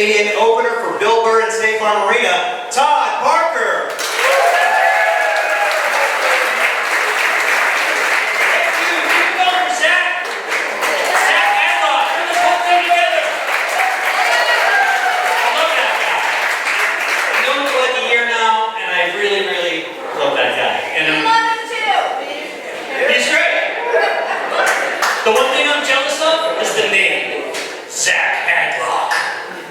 comedian, opener for Bill Burr and State Farm Arena, Todd Parker. The one thing I'm jealous of is the name, Zach Hadlock.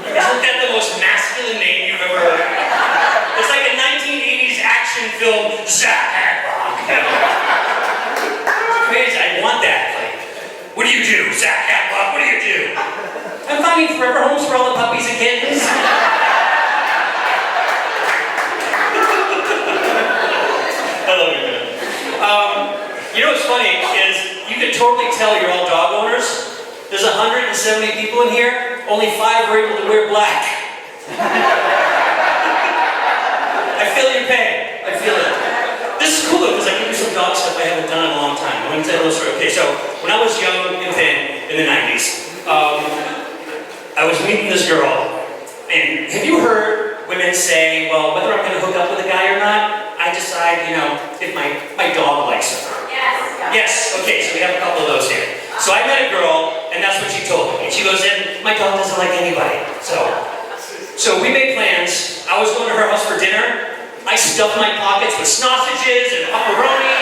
Isn't that the most masculine name you've ever heard? It's like a 1980s action film, Zach Hadlock. It's crazy, I want that. Like, what do you do, Zach Hadlock? What do you do? I'm finding forever homes for all the puppies and kittens. I love you, man. You know what's funny is you can totally tell you're all dog owners. There's 170 people in here, only 5 are able to wear black. I feel your pain. I feel it. This is cool though, because I can do some dog stuff I haven't done in a long time. Let me tell you a little story. Okay, so when I was young and thin in the 90s, I was meeting this girl, and have you heard women say, well, whether I'm going to hook up with a guy or not, I decide, you know, if my dog likes her. Yes, okay, so we have a couple of those here. So I met a girl, and that's what she told me. And she goes, and my dog doesn't like anybody. So we made plans. I was going to her house for dinner. I stuffed my pockets with sausages and pepperoni.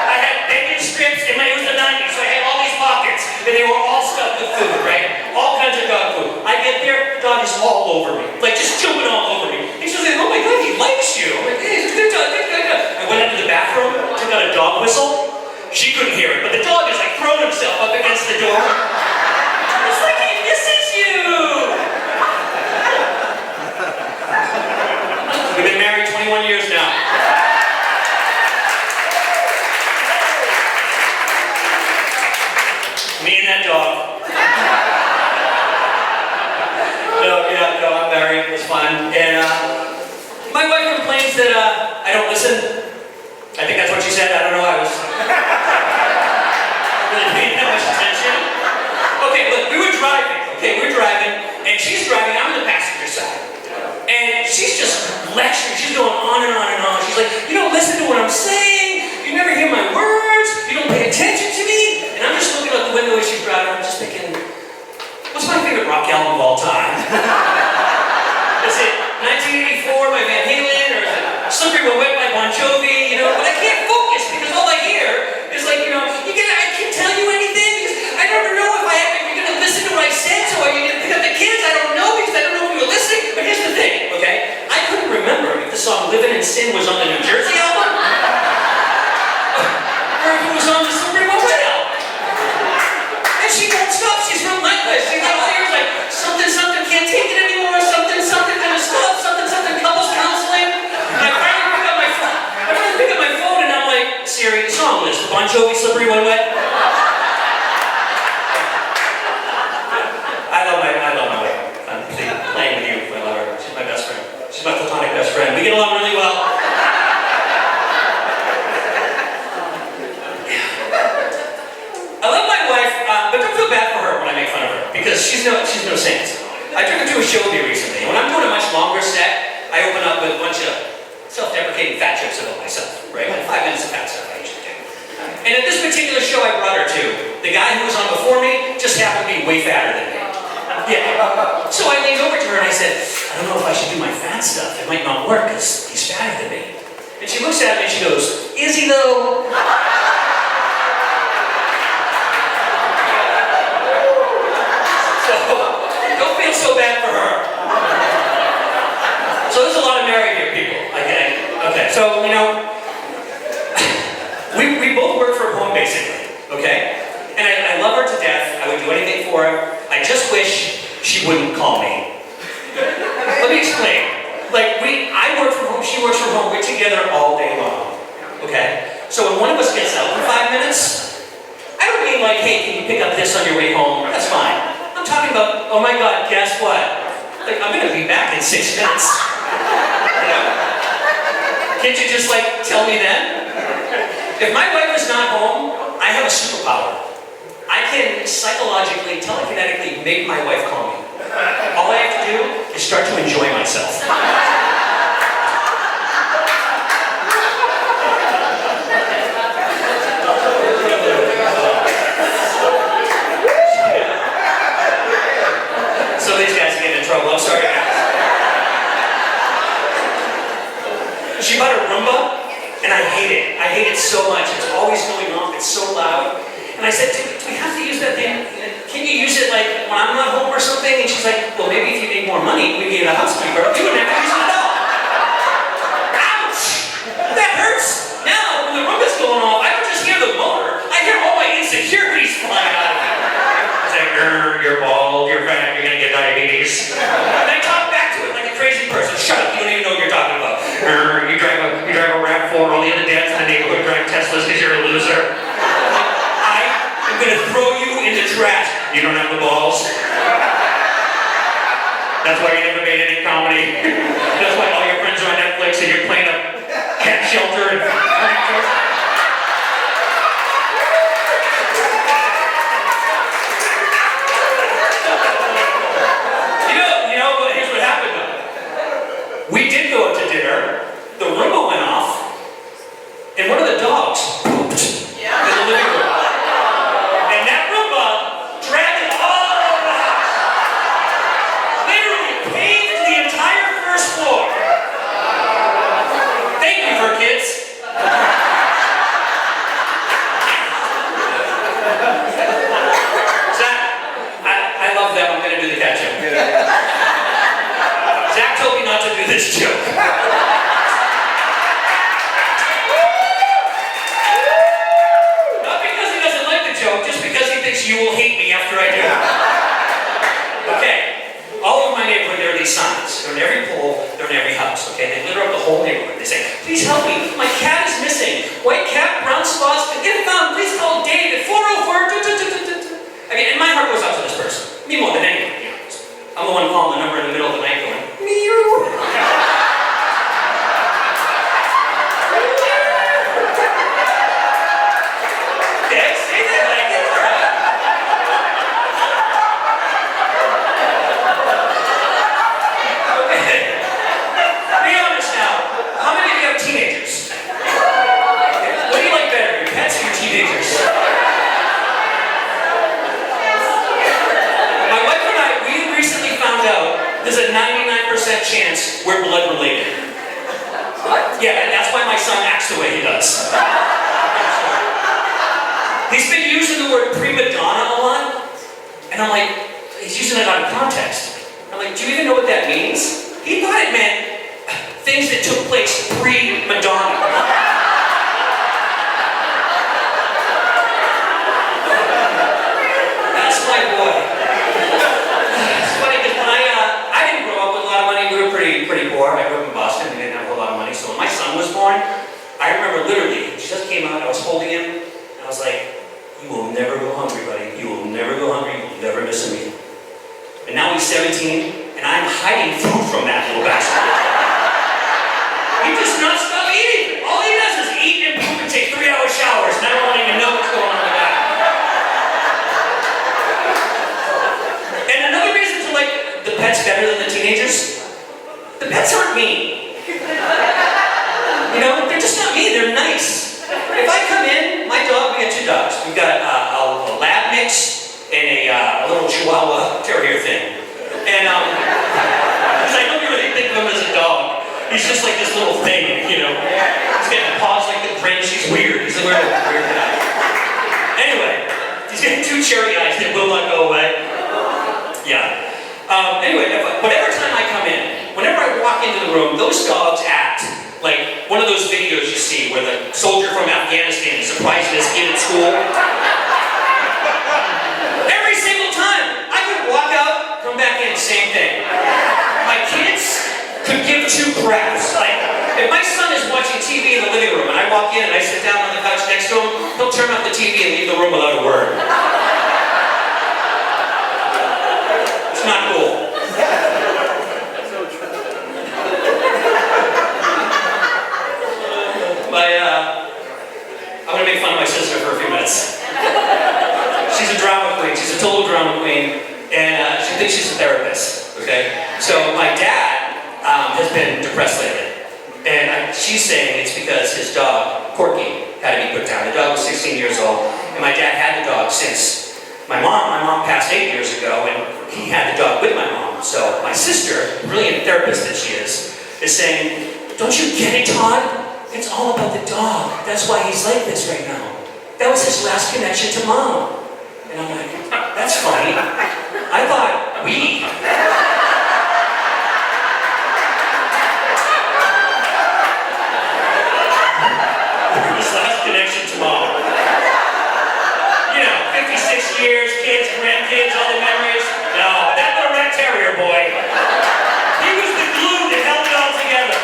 I had bacon strips, and it was the 90s, so I had all these pockets. And they were all stuffed with food, right? All kinds of dog food. I get there, the dog is all over me. Like, just jumping all over me. And she was like, oh my God, he likes you. I'm like, hey, it's a good dog, good dog. I went into the bathroom, took out a dog whistle. She couldn't hear it, but the dog is like throwing himself up against the door. It's like he misses you. We've been married 21 years now. Me and that dog. No, I'm married. It's fun. And my wife complains that I don't listen. I think that's what she said. I don't know. I was really paying that much attention. Okay, look, we were driving, and she's driving. I'm on the passenger side, and she's just lecturing. She's going on and on and on. She's like, you don't listen to what I'm saying. You never hear my words. You don't pay attention to me. And I'm just looking out the window as she's driving. I'm just thinking, what's my favorite rock album of all time? Is it 1984 by Van Halen, or is it Slippery When Wet by Bon Jovi? You know, but I can't focus because all I hear is like, you know, I can't tell you anything because I never know if you're going to listen to what I said. So are you going to pick up the kids? I don't know because I don't know if you were listening. But here's the thing, okay? I couldn't remember if the song "Living in Sin" was on the New Jersey album or if it was on the Slippery When Wet album. And she won't stop. She's relentless. She's like, all I hear is like something, something, can't take it anymore. Something, something, gonna stop. Something, something, couples counseling. And I finally pick up my phone and I'm like, Siri, song list, Bon Jovi, Slippery When Wet. I love my wife. I'm playing with you. I love her. She's my best friend. She's my platonic best friend. We get along really well. I love my wife, but don't feel bad for her when I make fun of her because she's no saint. I took her to a show with me recently, and when I'm doing a much longer set, I open up with a bunch of self-deprecating fat jokes about myself, right? Like 5 minutes of fat stuff I usually do. And at this particular show I brought her to, the guy who was on before me just happened to be way fatter than me. Yeah. So I leaned over to her and I said, I don't know if I should do my fat stuff. It might not work because he's fatter than me. And she looks at me and she goes, is he though? Don't feel so bad for her. So there's a lot of married here people, okay. So, you know, we both work from home basically, okay? And I love her to death. I would do anything for her. I just wish she wouldn't call me. Let me explain. Like, I work from home, she works from home, we're together all day long, okay? So when one of us gets out in 5 minutes, I don't mean like, hey, can you pick up this on your way home? That's fine. I'm talking about, oh my God, guess what? Like, I'm gonna be back in 6 minutes. You know? Can't you just like tell me then? If my wife is not home, I have a superpower. I can psychologically, telekinetically make my wife call me. All I have to do start to enjoy myself. So these guys get in trouble. I'm sorry, guys. She bought a Roomba, and I hate it. I hate it so much. It's always going off. It's so loud. And I said, do we have to use that thing? Can you use it like when I'm not home or something? And she's like, well, maybe if you made more money, we get a housekeeper. You wouldn't have to use it at all. Ouch! That hurts. Now, when the Roomba's going off, I don't just hear the motor. I hear all my insecurities flying out of it. It's like, you're bald, you're fat, you're gonna get diabetes. And I talk back to it like a crazy person. Shut up, you don't even know what you're talking about. You drive a RAV4, all the other dads in the neighborhood drive Teslas because you're a loser. I'm gonna throw you in the trash. You don't have the balls. That's why you never made it in comedy. That's why all your friends are on Netflix and you're playing a cat shelter and You know, but here's what happened though. We did go out to dinner, the Roomba went off, and one of the dogs pooped in the living room. FurKids. Zach, I love them. I'm going to do the catch-up. Zach told me not to do this joke. Not because he doesn't like the joke, just because he thinks you will hate me after I do it. Okay. All over my neighborhood, there are these signs. They're in every pole, they're in every house, okay? They litter up the whole neighborhood. They say, please help me, my cat is missing. White cat, brown spots, get it found, please call Dave at 404. I mean, and my heart goes out to this person. Me more than anyone, you know. I'm the one calling the number in the middle of the night going, meow. There's a 99% chance we're blood related. What? Yeah, and that's why my son acts the way he does. He's been using the word prima donna a lot, and I'm like, he's using it out of context. I'm like, do you even know what that means? He thought it meant things that took place pre-Madonna. That's my boy. Pretty poor. I grew up in Boston. We didn't have a whole lot of money. So when my son was born, I remember literally, he just came out, I was holding him, and I was like, you will never go hungry, buddy. You will never go hungry. You will never miss a meal. And now he's 17, and I'm hiding food from that little bastard. He does not stop eating. All he does is eat and poop and take 3-hour showers, and I don't even know what's going on with that. And another reason to like the pets better than the teenagers, the pets aren't mean. You know, they're just not mean, they're nice. If I come in, my dog, we got 2 dogs. We've got a lab mix and a little Chihuahua terrier thing. And, because I don't really think of him as a dog. He's just like this little thing, you know. He's got paws like the Grinch, he's weird. He's a weird guy. Anyway, he's got 2 cherry eyes that will not go away. Yeah. Anyway, whatever time I come in, whenever I walk into the room, those dogs act like one of those videos you see where the soldier from Afghanistan is surprising his kid at school. Every single time. I could walk out, come back in, same thing. My kids could give 2 craps. Like, if my son is watching TV in the living room and I walk in and I sit down on the couch next to him, he'll turn off the TV and leave the room without a word. It's not cool. I'm gonna make fun of my sister for a few minutes. She's a drama queen. She's a total drama queen. and she thinks she's a therapist, okay? So my dad has been depressed lately, and she's saying it's because his dog, Corky, had to be put down. The dog was 16 years old, and my dad had the dog since my mom passed 8 years ago, and he had the dog with my mom. So my sister, brilliant therapist that she is saying, don't you get it, Todd? It's all about the dog. That's why he's like this right now. That was his last connection to mom. And I'm like, that's funny. I thought we. His last connection to mom. You know, 56 years, kids, grandkids, all the memories. No, that little rat terrier boy. He was the glue that held it all together.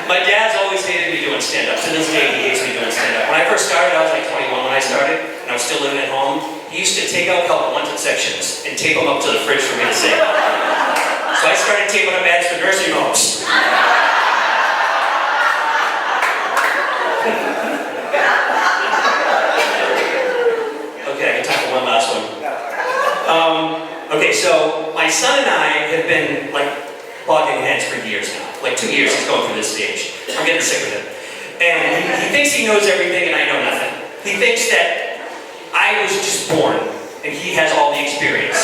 My dad's always hated me doing stand-up. To this day, he hates me doing stand-up. When I first started, I was like 21 when I started, and I was still living at home. He used to take out help wanted sections and tape them up to the fridge for me to sing. So I started taping up ads for nursing homes. Okay, I can time for one last one. Okay, so my son and I have been like bogging heads for years now. Like 2 years he's going through this stage. I'm getting sick of him. And he thinks he knows everything and I know nothing. He thinks that I was just born and he has all the experience.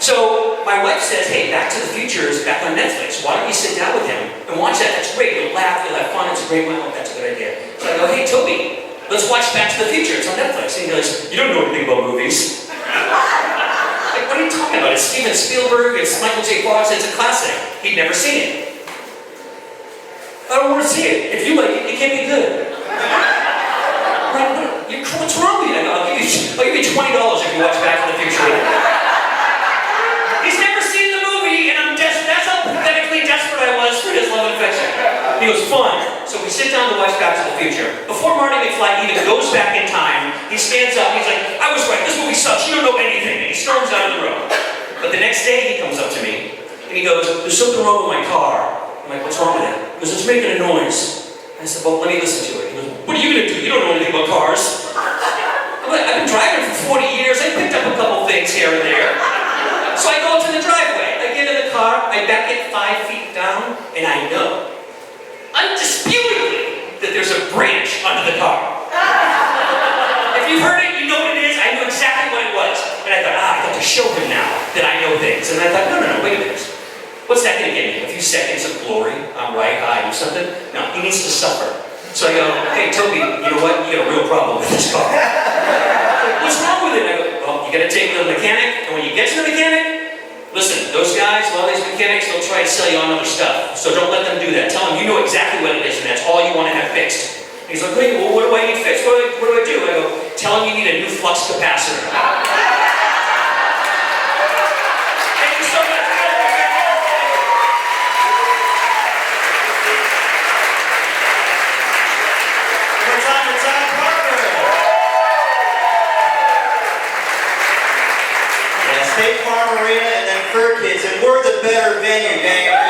So my wife says, hey, Back to the Future is back on Netflix. Why don't you sit down with him and watch that? That's great. You'll laugh, you'll have fun. It's a great one. Oh, that's a good idea. So I go, hey, Toby, let's watch Back to the Future. It's on Netflix. And he goes, you don't know anything about movies. Like, what are you talking about? It's Steven Spielberg, it's Michael J. Fox, it's a classic. He'd never seen it. I don't want to see it. If you like it, it can't be good. What's wrong with you? I'll give you $20 if you watch Back to the Future. He's never seen the movie, and I'm desperate. That's how pathetically desperate I was for his love and affection. He was fun. So we sit down to watch Back to the Future. Before Marty McFly even goes back in time, he stands up, he's like, I was right, this movie sucks, you don't know anything. And he storms out of the room. But the next day he comes up to me, and he goes, there's something wrong with my car. I'm like, what's wrong with it? He goes, it's making a noise. I said, well, let me listen to it. He goes, what are you going to do? You don't know anything about cars. I'm like, I've been driving for 40 years. I picked up a couple things here and there. So I go up to the driveway. I get in the car. I back it 5 feet down, and I know, undisputably, that there's a branch under the car. If you've heard it, you know what it is. I knew exactly what it was. And I thought, I got to show him now that I know things. And I thought, no, wait a minute. What's that going to get me? A few seconds of glory? I'm right, I do something? No, he needs to suffer. So I go, hey, Toby, you know what? You got a real problem with this car. What's wrong with it? I go, well, you got to take it to the mechanic, and when you get to the mechanic, listen, those guys, a lot of these mechanics, they'll try to sell you on other stuff. So don't let them do that. Tell them you know exactly what it is, and that's all you want to have fixed. And he's like, wait, well, what do I need fixed? What do I do? I go, tell him you need a new flux capacitor. Thank you so much. State Farm Arena and then FurKids, and we're the better venue, gang.